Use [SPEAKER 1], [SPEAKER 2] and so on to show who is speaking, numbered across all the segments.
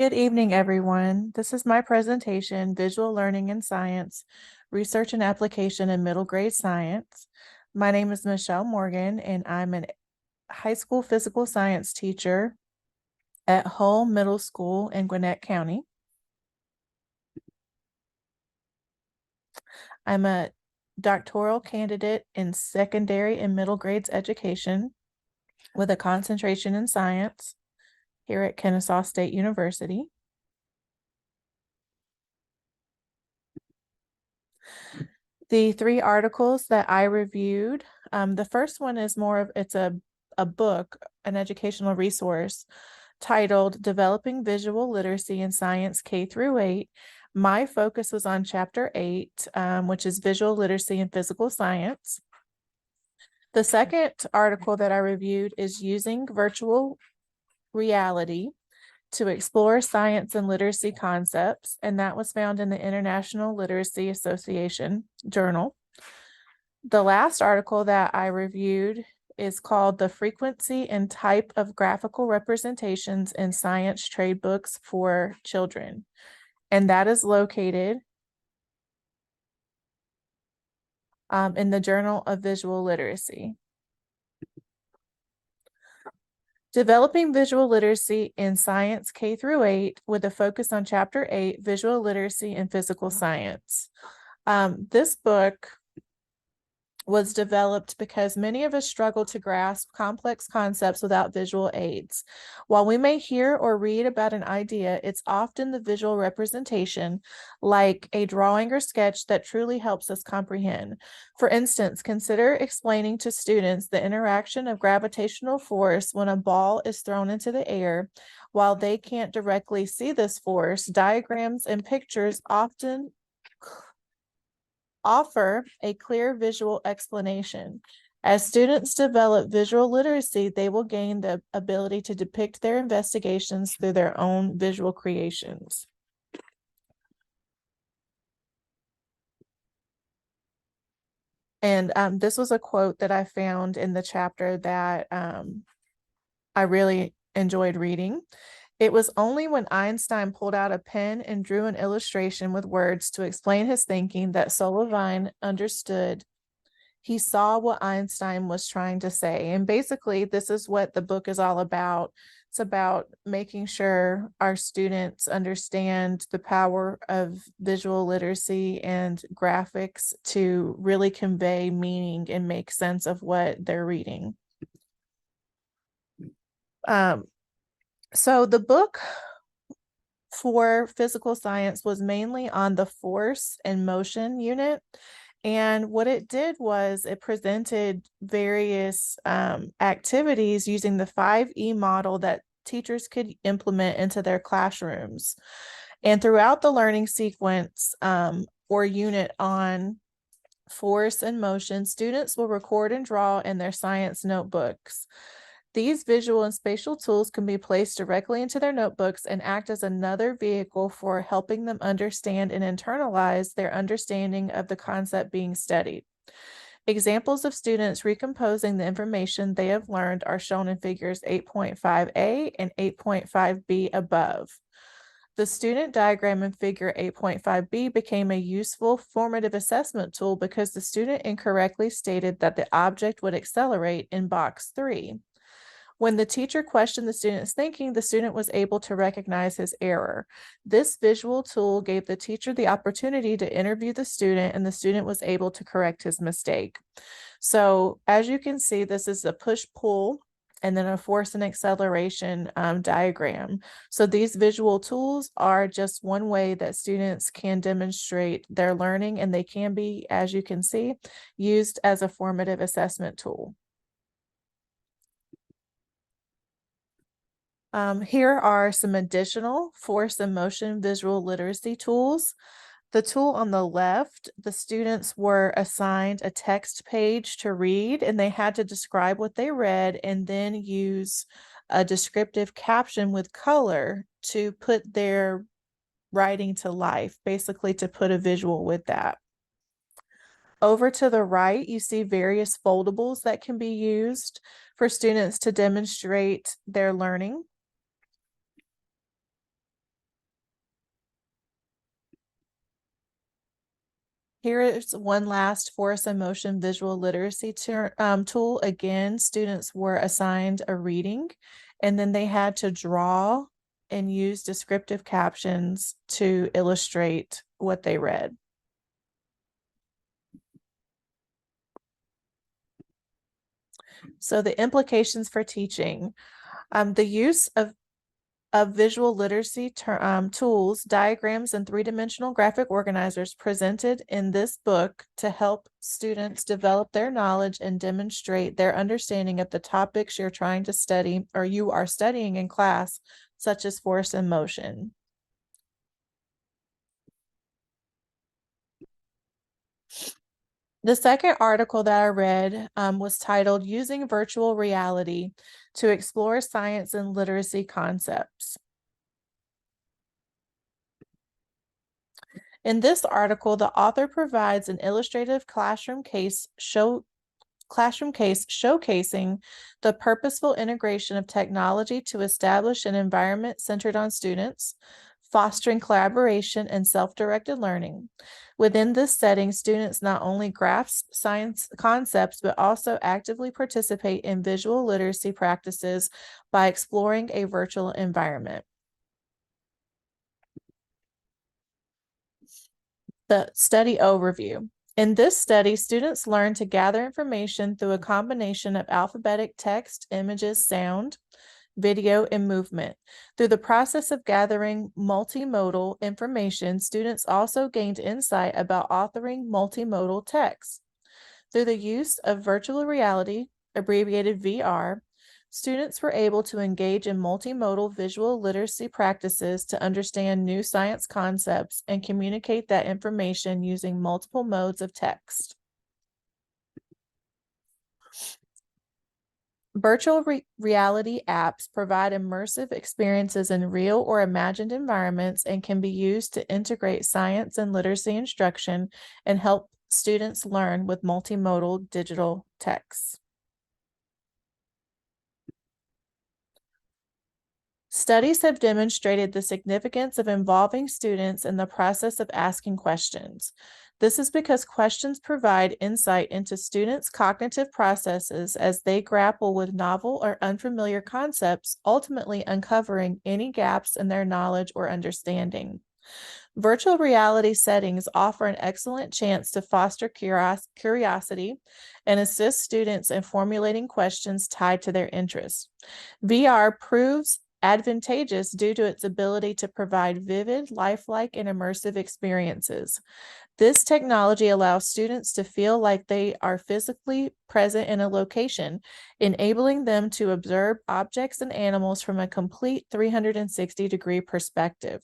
[SPEAKER 1] Good evening, everyone. This is my presentation, Visual Learning in Science, Research and Application in Middle Grade Science. My name is Michelle Morgan, and I'm a high school physical science teacher at Hull Middle School in Gwinnett County. I'm a doctoral candidate in secondary and middle grades education with a concentration in science here at Kennesaw State University. The three articles that I reviewed, the first one is it's a book, an educational resource titled Developing Visual Literacy in Science K through 8. My focus was on chapter 8, which is Visual Literacy in Physical Science. The second article that I reviewed is Using Virtual Reality to Explore Science and Literacy Concepts, and that was found in the International Literacy Association Journal. The last article that I reviewed is called The Frequency and Type of Graphical Representations in Science Trade Books for Children, and that is located in the Journal of Visual Literacy. Developing Visual Literacy in Science K through 8 with a focus on Chapter 8, Visual Literacy in Physical Science. This book was developed because many of us struggle to grasp complex concepts without visual aids. While we may hear or read about an idea, it's often the visual representation, like a drawing or sketch, that truly helps us comprehend. For instance, consider explaining to students the interaction of gravitational force when a ball is thrown into the air. While they can't directly see this force, diagrams and pictures often offer a clear visual explanation. As students develop visual literacy, they will gain the ability to depict their investigations through their own visual creations. And this was a quote that I found in the chapter that I really enjoyed reading. It was only when Einstein pulled out a pen and drew an illustration with words to explain his thinking that Solovine understood. He saw what Einstein was trying to say. And basically, this is what the book is all about. It's about making sure our students understand the power of visual literacy and graphics to really convey meaning and make sense of what they're reading. So the book for physical science was mainly on the force and motion unit. And what it did was it presented various activities using the 5E model that teachers could implement into their classrooms. And throughout the learning sequence or unit on force and motion, students will record and draw in their science notebooks. These visual and spatial tools can be placed directly into their notebooks and act as another vehicle for helping them understand and internalize their understanding of the concept being studied. Examples of students recomposing the information they have learned are shown in figures 8.5a and 8.5b above. The student diagram in figure 8.5b became a useful formative assessment tool because the student incorrectly stated that the object would accelerate in box 3. When the teacher questioned the student's thinking, the student was able to recognize his error. This visual tool gave the teacher the opportunity to interview the student, and the student was able to correct his mistake. So as you can see, this is a push-pull and then a force and acceleration diagram. So these visual tools are just one way that students can demonstrate their learning, and they can be, as you can see, used as a formative assessment tool. Here are some additional force and motion visual literacy tools. The tool on the left, the students were assigned a text page to read, and they had to describe what they read and then use a descriptive caption with color to put their writing to life, basically to put a visual with that. Over to the right, you see various foldables that can be used for students to demonstrate their learning. Here is one last force and motion visual literacy tool. Again, students were assigned a reading, and then they had to draw and use descriptive captions to illustrate what they read. So the implications for teaching, the use of visual literacy tools, diagrams, and three-dimensional graphic organizers presented in this book to help students develop their knowledge and demonstrate their understanding of the topics you're trying to study or you are studying in class, such as force and motion. The second article that I read was titled Using Virtual Reality to Explore Science and Literacy Concepts. In this article, the author provides an illustrative classroom case showcasing the purposeful integration of technology to establish an environment centered on students, fostering collaboration and self-directed learning. Within this setting, students not only grasp science concepts, but also actively participate in visual literacy practices by exploring a virtual environment. The study overview. In this study, students learn to gather information through a combination of alphabetic text, images, sound, video, and movement. Through the process of gathering multimodal information, students also gained insight about authoring multimodal text. Through the use of virtual reality, abbreviated VR, students were able to engage in multimodal visual literacy practices to understand new science concepts and communicate that information using multiple modes of text. Virtual reality apps provide immersive experiences in real or imagined environments and can be used to integrate science and literacy instruction and help students learn with multimodal digital texts. Studies have demonstrated the significance of involving students in the process of asking questions. This is because questions provide insight into students' cognitive processes as they grapple with novel or unfamiliar concepts, ultimately uncovering any gaps in their knowledge or understanding. Virtual reality settings offer an excellent chance to foster curiosity and assist students in formulating questions tied to their interests. VR proves advantageous due to its ability to provide vivid, lifelike, and immersive experiences. This technology allows students to feel like they are physically present in a location, enabling them to observe objects and animals from a complete 360-degree perspective.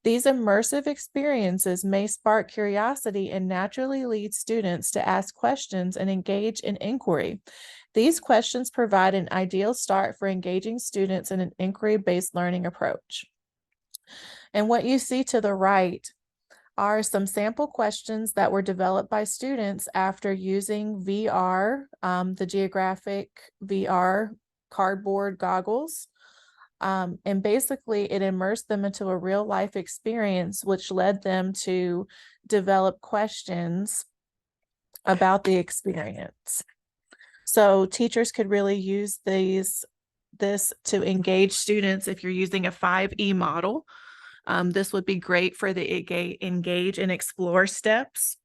[SPEAKER 1] These immersive experiences may spark curiosity and naturally lead students to ask questions and engage in inquiry. These questions provide an ideal start for engaging students in an inquiry-based learning approach. And what you see to the right are some sample questions that were developed by students after using VR, the Geographic VR cardboard goggles. And basically it immersed them into a real life experience, which led them to develop questions about the experience. So teachers could really use this to engage students. If you're using a 5E model, this would be great for the engage and explore steps.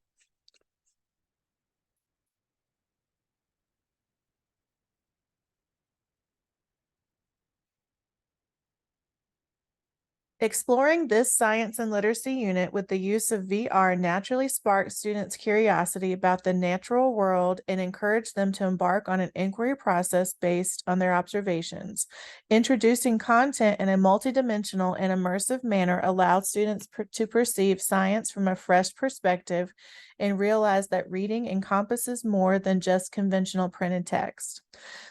[SPEAKER 1] Exploring this science and literacy unit with the use of VR naturally sparked students' curiosity about the natural world and encouraged them to embark on an inquiry process based on their observations. Introducing content in a multidimensional and immersive manner allowed students to perceive science from a fresh perspective and realize that reading encompasses more than just conventional printed text.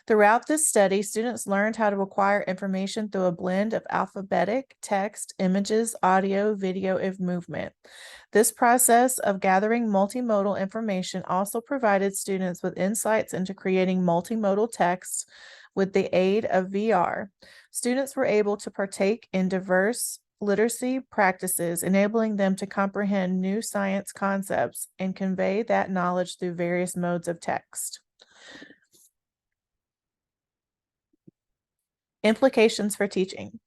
[SPEAKER 1] Throughout this study, students learned how to acquire information through a blend of alphabetic, text, images, audio, video, and movement. This process of gathering multimodal information also provided students with insights into creating multimodal text with the aid of VR. Students were able to partake in diverse literacy practices, enabling them to comprehend new science concepts and convey that knowledge through various modes of text. Implications for teaching.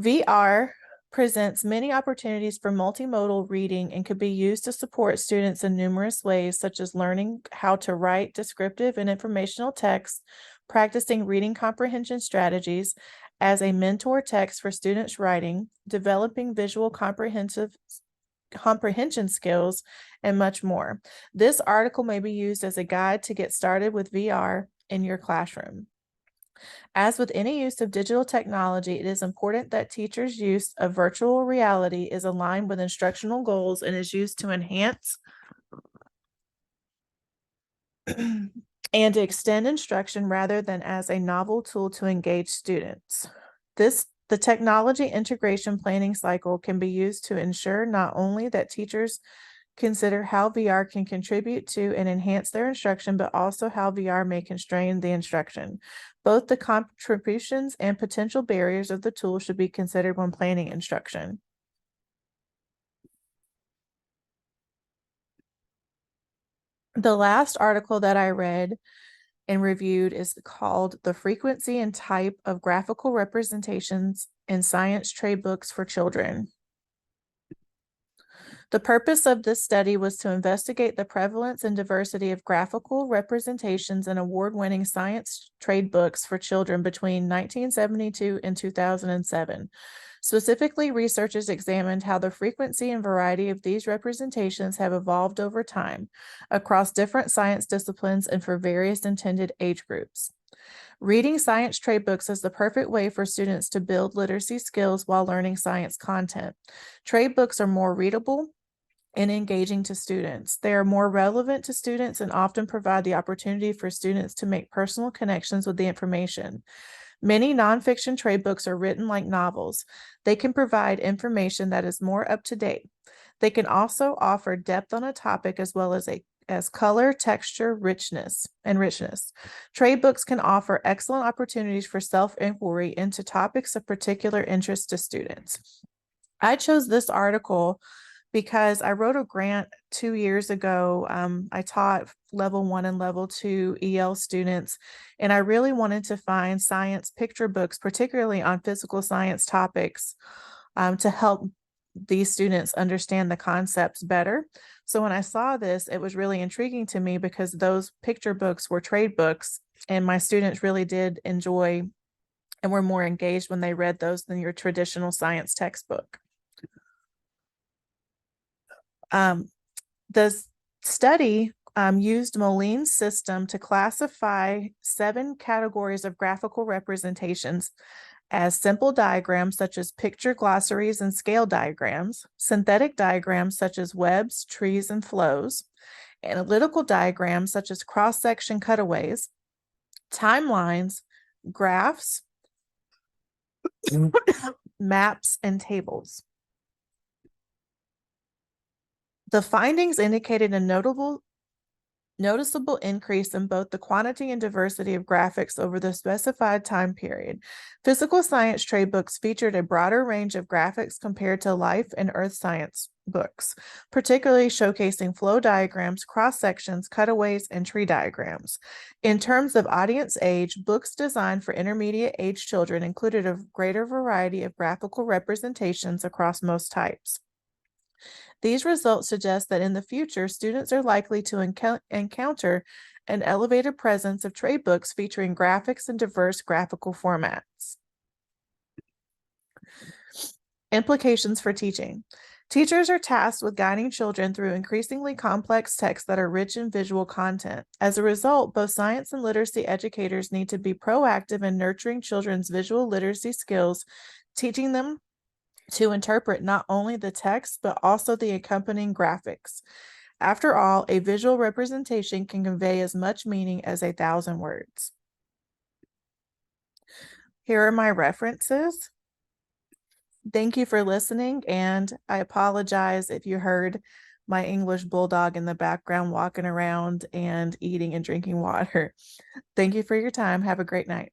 [SPEAKER 1] VR presents many opportunities for multimodal reading and could be used to support students in numerous ways, such as learning how to write descriptive and informational text, practicing reading comprehension strategies as a mentor text for students writing, developing visual comprehension skills, and much more. This article may be used as a guide to get started with VR in your classroom. As with any use of digital technology, it is important that teachers' use of virtual reality is aligned with instructional goals and is used to enhance and to extend instruction rather than as a novel tool to engage students. The technology integration planning cycle can be used to ensure not only that teachers consider how VR can contribute to and enhance their instruction, but also how VR may constrain the instruction. Both the contributions and potential barriers of the tool should be considered when planning instruction. The last article that I read and reviewed is called "The Frequency and Type of Graphical Representations in Science Trade Books for Children." The purpose of this study was to investigate the prevalence and diversity of graphical representations in award-winning science trade books for children between 1972 and 2007. Specifically, researchers examined how the frequency and variety of these representations have evolved over time across different science disciplines and for various intended age groups. Reading science trade books is the perfect way for students to build literacy skills while learning science content. Trade books are more readable and engaging to students. They are more relevant to students and often provide the opportunity for students to make personal connections with the information. Many nonfiction trade books are written like novels. They can provide information that is more up to date. They can also offer depth on a topic as well as color, texture, richness. Trade books can offer excellent opportunities for self-inquiry into topics of particular interest to students. I chose this article because I wrote a grant 2 years ago. I taught level 1 and level 2 EL students, and I really wanted to find science picture books, particularly on physical science topics, to help these students understand the concepts better. So when I saw this, it was really intriguing to me because those picture books were trade books, and my students really did enjoy and were more engaged when they read those than your traditional science textbook. The study used Moline's system to classify 7 categories of graphical representations as simple diagrams such as picture glossaries and scale diagrams, synthetic diagrams such as webs, trees, and flows, analytical diagrams such as cross-section cutaways, timelines, graphs, maps, and tables. The findings indicated a noticeable increase in both the quantity and diversity of graphics over the specified time period. Physical science trade books featured a broader range of graphics compared to life and earth science books, particularly showcasing flow diagrams, cross-sections, cutaways, and tree diagrams. In terms of audience age, books designed for intermediate age children included a greater variety of graphical representations across most types. These results suggest that in the future, students are likely to encounter an elevated presence of trade books featuring graphics in diverse graphical formats. Implications for teaching. Teachers are tasked with guiding children through increasingly complex texts that are rich in visual content. As a result, both science and literacy educators need to be proactive in nurturing children's visual literacy skills, teaching them to interpret not only the text, but also the accompanying graphics. After all, a visual representation can convey as much meaning as 1,000 words. Here are my references. Thank you for listening, and I apologize if you heard my English bulldog in the background walking around and eating and drinking water. Thank you for your time. Have a great night.